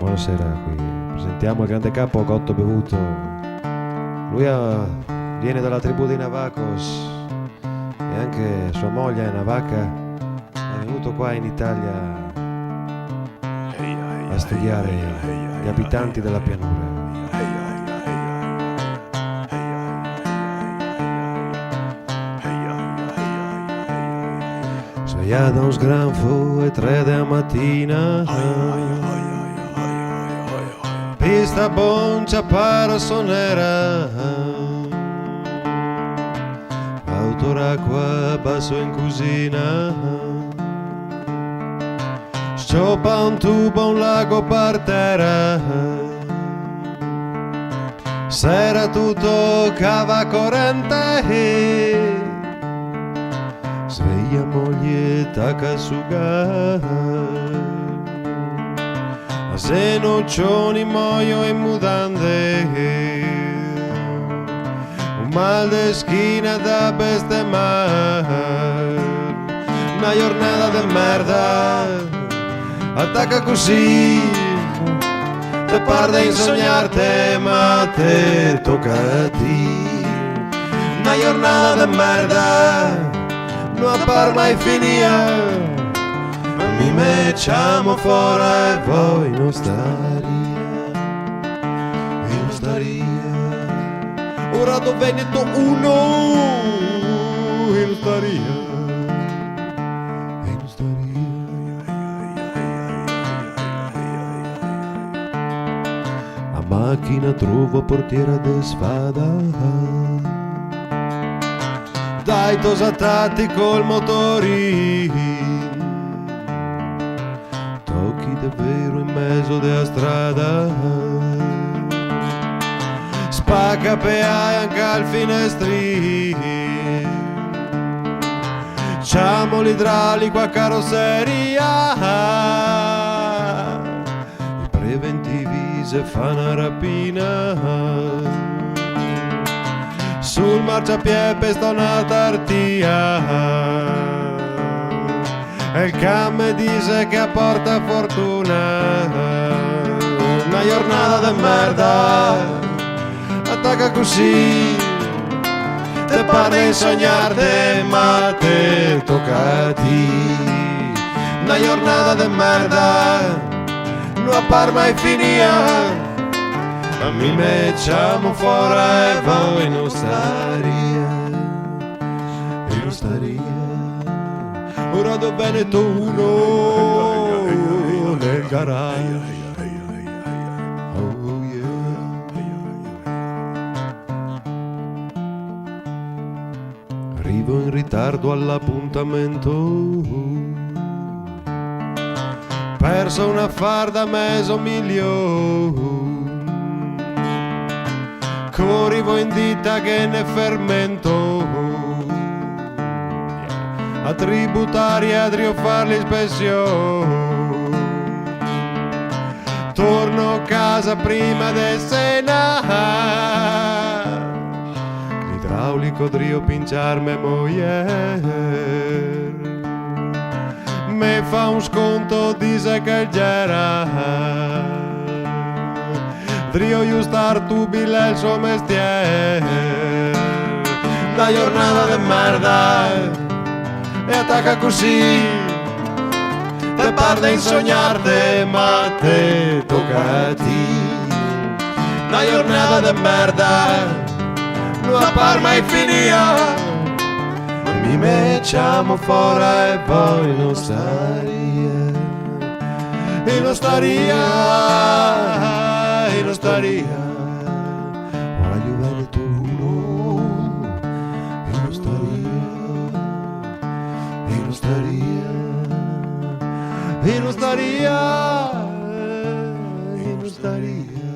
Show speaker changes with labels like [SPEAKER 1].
[SPEAKER 1] Buonasera, qui presentiamo il grande capo Cotto Bevuto. Lui viene dalla tribù dei Navacos e anche sua moglie è navaca. È venuto qua in Italia a studiare gli abitanti della pianura. Svegliato a un sgranfo e 3 della mattina, pista boncia para sonera, autoracqua basso in cucina, sciopa un tubo un lago per terra, sera tutto cava corrente, sveglia moglie tacca a se noccioni muoio in mutande, un mal de schina da bestemar, una giornata de merda, attacca così, te parla in sognarte ma te tocca a ti, una giornata de merda, non par mai finire. Mi meciamo fuori e voi non staria, e non staria. Ora do Veneto 1, e non staria, e non staria. A macchina trovo portiera de sfada, dai tosatati col motorino, tocchi davvero in mezzo della strada, spacca peai anche al finestrino, ciamo l'idraulico a carrozzeria, i preventivi se fa una rapina, sul marciapiede pesta una tartia, e il cane dice che apporta fortuna, una giornata de merda, attacca così, te pare in sognarte ma te tocca a ti, una giornata de merda, non appar mai finire. Ma mi meciamo fuori e voi non staria, e non staria. Ora do Veneto 1 nel garage. Oh yeah. Arrivo in ritardo all'appuntamento, perso un affar da mezzo milione, corrivo in dita che ne fermento, a tributari a far l'ispezione, torno a casa prima de cena, l'idraulico drio pinciarme moglie, me fa un sconto dice che gira, drio aiutar tu bile il suo mestiere, una giornata de merda, e attacca così, te parla in sognarte ma te tocca a ti, una giornata de merda, non appar mai finire, ma mi meciamo fuori e poi non staria, e non staria, e non staria. Ora io Veneto 1, e non staria, e non staria, e non staria, e non staria.